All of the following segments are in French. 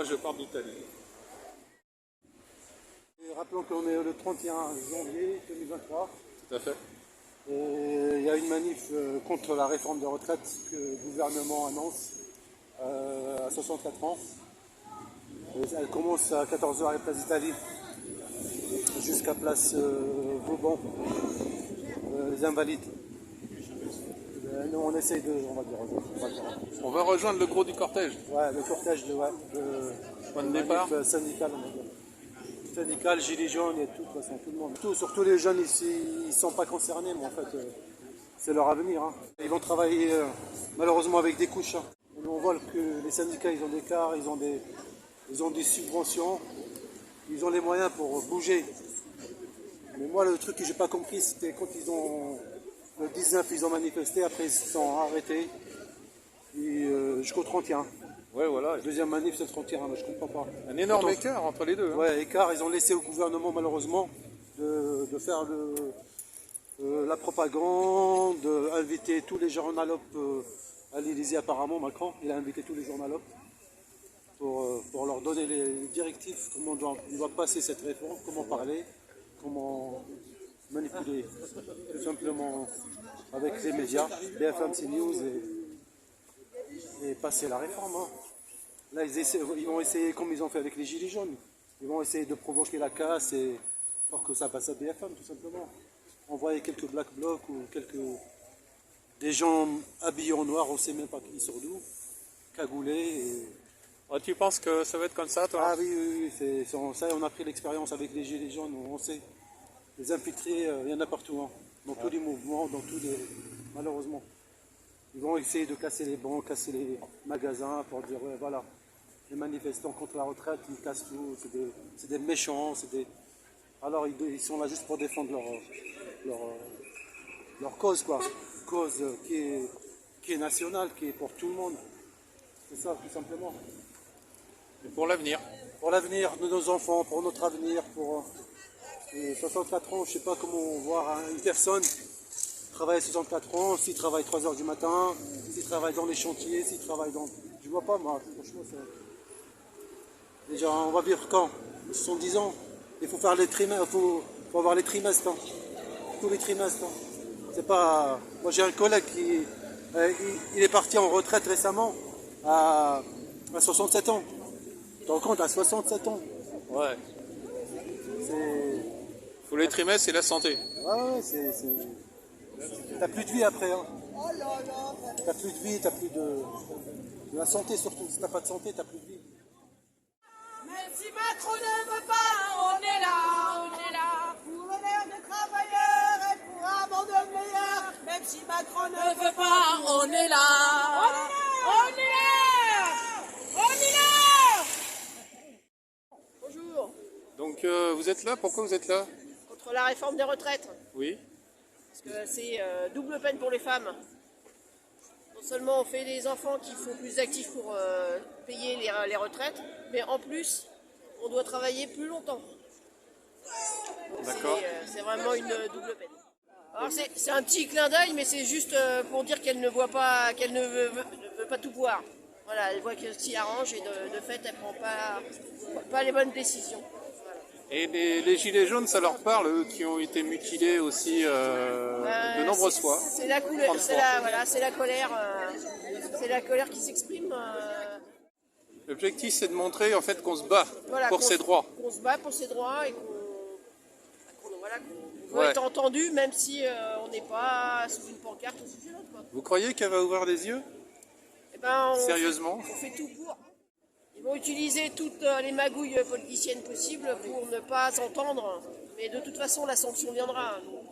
je pars d'Italie. Et rappelons qu'on est le 31 janvier 2023. Tout à fait. Et il y a une manif contre la réforme des retraites que le gouvernement annonce à 64 ans. Et elle commence à 14 h à Place d'Italie jusqu'à Place Vauban, les Invalides. Nous on essaye de, on va dire. On va rejoindre le gros du cortège. Ouais, le cortège de Point de départ. syndical, on va dire. Syndical, gilets jaunes et tout, de toute façon, tout le monde. Surtout les jeunes ici, ils ne sont pas concernés, mais en fait, c'est leur avenir. Hein. Ils vont travailler malheureusement avec des couches. Hein. On voit que les syndicats, ils ont des cars, ils ont des subventions, ils ont les moyens pour bouger. Mais moi, le truc que j'ai pas compris, c'était quand ils ont, le 19, ils ont manifesté, après ils se sont arrêtés, et jusqu'au 31. Ouais, voilà. Deuxième manif, c'est le 31, mais je comprends pas. Un énorme écart entre les deux. Hein. Ouais, écart, ils ont laissé au gouvernement, malheureusement, de faire la propagande, d'inviter tous les journalopes à l'Élysée, apparemment, Macron, il a invité tous les journalopes pour leur donner les directives, comment on doit passer cette réforme, comment parler, comment manipuler, tout simplement avec les médias, BFM, CNews, et passer la réforme. Hein. Là, ils vont essayer, comme ils ont fait avec les Gilets jaunes, ils vont essayer de provoquer la casse pour que ça passe à BFM, tout simplement. Envoyer quelques black blocs ou des gens habillés en noir, on ne sait même pas qui sort d'où, cagoulés. Oh, tu penses que ça va être comme ça, toi? Ah oui, ça, on a pris l'expérience avec les Gilets jaunes, on sait. Les infiltrés, il y en a partout, hein, dans tous les mouvements, malheureusement. Ils vont essayer de casser les banques, casser les magasins pour dire, ouais, voilà, les manifestants contre la retraite, ils cassent tout, c'est des méchants, alors ils sont là juste pour défendre leur cause, quoi. Cause qui est nationale, qui est pour tout le monde. C'est ça, tout simplement. Et pour l'avenir. Pour l'avenir de nos enfants, pour notre avenir, pour 64 ans, je ne sais pas comment voir une personne travaille à 64 ans, s'il travaille 3 h du matin, s'il travaille dans les chantiers, s'il travaille dans... Je vois pas, moi, franchement, déjà, on va vivre quand 70 ans. Il faut faire les trimestres, faut avoir les trimestres, hein. Tous les trimestres. Hein. C'est pas... Moi, j'ai un collègue il est parti en retraite récemment à 67 ans. Tu te rends compte, à 67 ans. Ouais. C'est... Faut les trimestres et la santé. Ouais, t'as plus de vie après. Hein. T'as plus de vie, t'as plus de la santé surtout. Si t'as pas de santé, t'as plus de vie. Même si Macron ne veut pas, on est là. Pour l'honneur des travailleurs et pour un monde meilleur. Même si Macron ne veut pas, on est là. Bonjour. Donc vous êtes là, pourquoi vous êtes là? Contre la réforme des retraites. Oui. Parce que c'est double peine pour les femmes. Non seulement on fait des enfants qui sont plus actifs pour payer les retraites, mais en plus, on doit travailler plus longtemps. D'accord. C'est vraiment une double peine. Alors c'est un petit clin d'œil, mais c'est juste pour dire qu'elle ne voit pas, qu'elle ne veut pas tout voir. Voilà, elle voit que ce qui arrange et de fait, elle ne prend pas les bonnes décisions. Et les gilets jaunes, ça leur parle, eux qui ont été mutilés aussi de nombreuses fois. C'est la couleur, c'est la colère, qui s'exprime. L'objectif, c'est de montrer en fait qu'on se bat pour ses droits. Qu'on se bat pour ses droits et qu'on veut Ouais. être entendu, même si on n'est pas sous une pancarte ou sous une autre. Quoi. Vous croyez qu'elle va ouvrir les yeux? Eh ben, Sérieusement? on fait tout pour. Ils vont utiliser toutes les magouilles politiciennes possibles pour ne pas s'entendre. Mais de toute façon, la sanction viendra. Donc,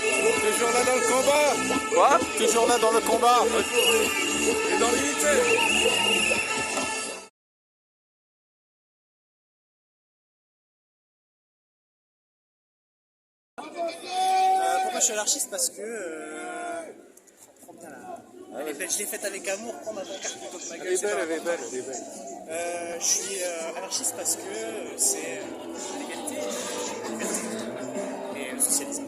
Toujours là dans le combat. Quoi? Toujours là dans le combat. Et dans l'unité. Pourquoi je suis anarchiste? Parce que prends bien elle est belle. Je l'ai faite avec amour, prends ma pancarte plutôt que ma gueule. Elle est belle. Je suis anarchiste parce que c'est l'égalité, la liberté et le socialisme.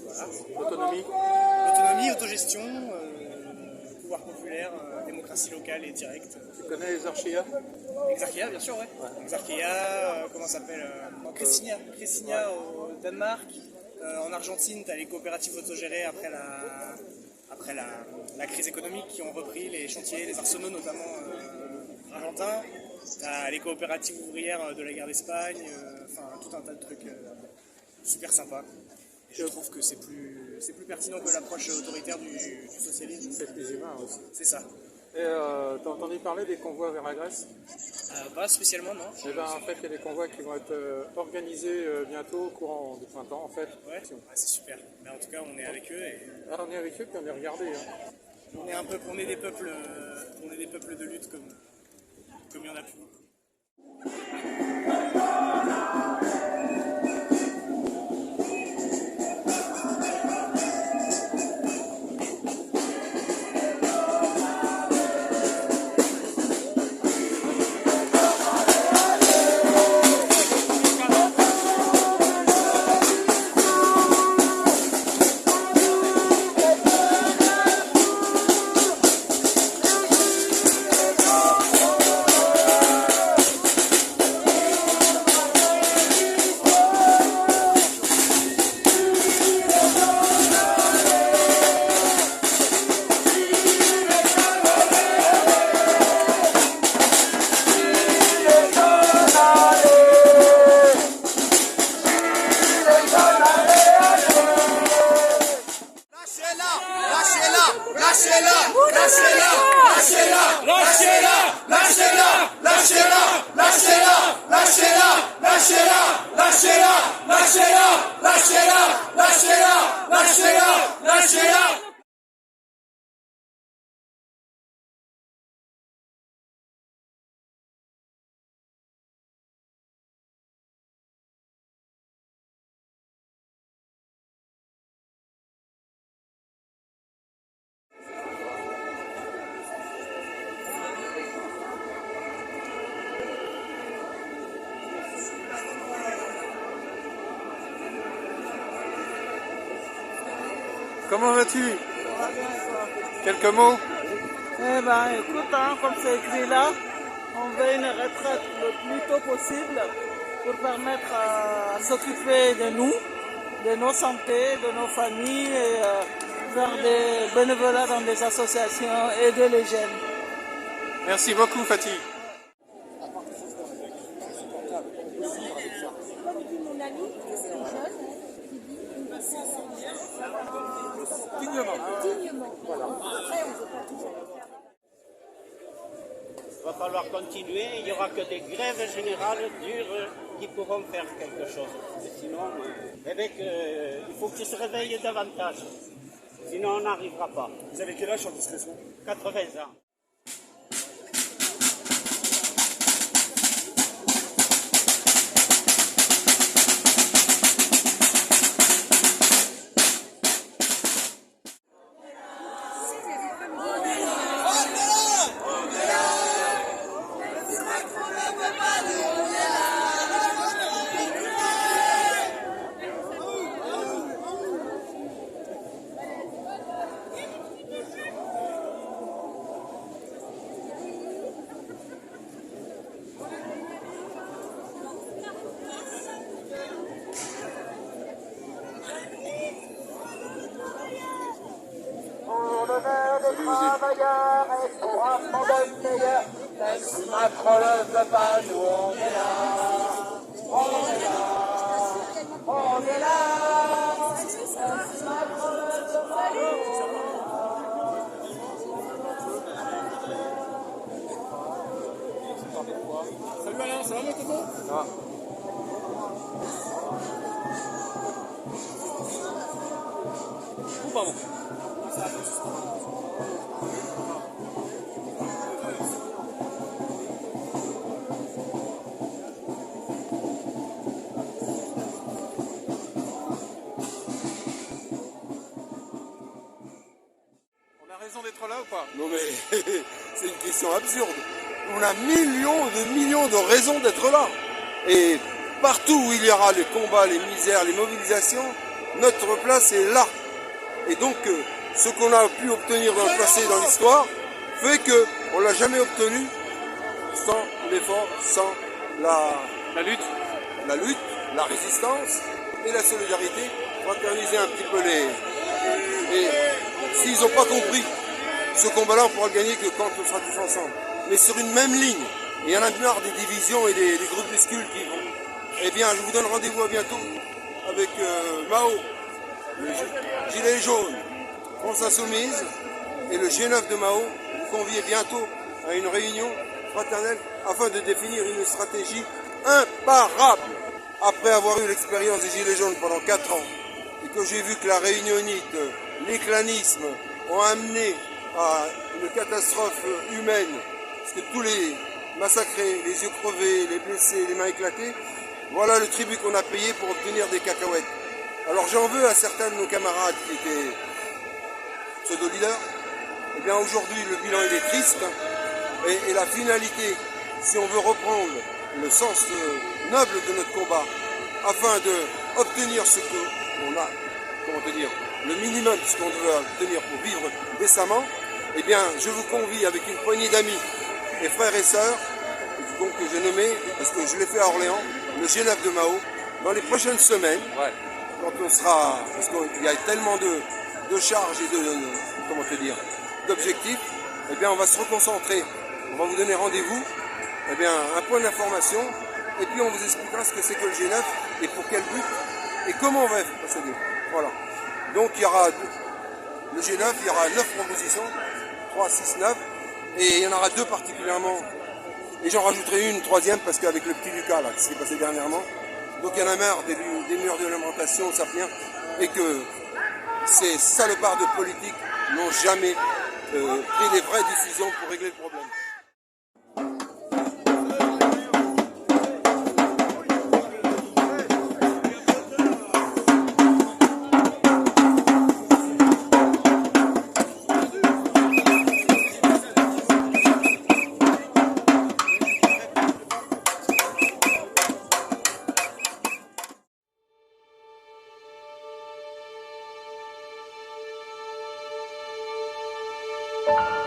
Voilà. Autonomie, autogestion, pouvoir populaire, démocratie locale et directe. Tu connais les Archia? Exarchia, bien sûr, ouais. Exarchia, comment ça s'appelle Cressigna au Danemark. En Argentine, tu as les coopératives autogérées après la crise économique qui ont repris les chantiers, les arsenaux notamment argentins. Tu as les coopératives ouvrières de la guerre d'Espagne, enfin tout un tas de trucs super sympas. Et je trouve que c'est plus pertinent que l'approche autoritaire du socialisme. C'est plus humain aussi. C'est ça. Et t'as entendu parler des convois vers la Grèce? Pas spécialement, non. Eh ben, en fait, il y a des convois qui vont être organisés bientôt, au courant du printemps, en fait. Ouais, c'est super. Mais en tout cas, on est avec eux et On est avec eux, puis on est regardés. Hein. on est des peuples de lutte comme il y en a plus beaucoup. Lâchez-la! Comment vas-tu? Quelques mots? Eh ben, écoute, hein, comme c'est écrit là, on veut une retraite le plus tôt possible pour permettre à s'occuper de nous, de nos santé, de nos familles et faire des bénévolats dans des associations, aider les jeunes. Merci beaucoup, Fatih. Il va falloir continuer, il n'y aura que des grèves générales dures qui pourront faire quelque chose. Sinon, il faut qu'ils se réveillent davantage. Sinon, on n'arrivera pas. Vous avez quel âge en discrétion? 80 ans. Travailleurs et pour un monde meilleur, même si Macron ne veut pas, nous on est là. On est là. On est là. Même si Macron ne veut pas, nous Salut Alain, ça va mon coco? Ah. pas bon. On a raison d'être là ou pas? Non mais c'est une question absurde. On a millions de raisons d'être là. Et partout où il y aura les combats, les misères, les mobilisations, notre place est là. Et donc ce qu'on a pu obtenir dans le passé, dans l'histoire, fait qu'on ne l'a jamais obtenu sans l'effort, sans La lutte. la résistance et la solidarité, fraterniser un petit peu les... Et s'ils n'ont pas compris ce combat-là, on pourra le gagner que quand on sera tous ensemble. Mais sur une même ligne. Et il y en a marre des divisions et des groupuscules qui vont. Eh bien, je vous donne rendez-vous à bientôt avec Mao, le Gilet jaune, France Insoumise et le G9 de Mao. Vous conviez bientôt à une réunion fraternelle afin de définir une stratégie imparable. Après avoir eu l'expérience des Gilets jaunes pendant 4 ans et que j'ai vu que la réunionnite, l'éclanisme ont amené à une catastrophe humaine, parce que tous les massacrés, les yeux crevés, les blessés, les mains éclatées, voilà le tribut qu'on a payé pour obtenir des cacahuètes. Alors j'en veux à certains de nos camarades qui étaient pseudo-leaders. Eh bien aujourd'hui le bilan il est triste et la finalité, si on veut reprendre le sens noble de notre combat, afin d'obtenir ce qu'on a, comment te dire, le minimum de ce qu'on doit obtenir pour vivre décemment, eh bien je vous convie avec une poignée d'amis et frères et sœurs, donc que j'ai nommé, parce que je l'ai fait à Orléans, le G9 de Mao, dans les prochaines semaines, quand on sera, parce qu'il y a tellement de charges et comment te dire, d'objectifs, eh bien on va se reconcentrer, on va vous donner rendez-vous, eh bien un point d'information, et puis on vous expliquera ce que c'est que le G9 et pour quel but et comment on va procéder. Voilà. Donc il y aura le G9, il y aura 9 propositions, 3, 6, 9, et il y en aura 2 particulièrement. Et j'en rajouterai une troisième parce qu'avec le petit Lucas là, qui s'est passé dernièrement, donc il y en a marre des murs de lamentation, ça vient, et que ces salopards de politique n'ont jamais pris les vraies décisions pour régler le problème. you.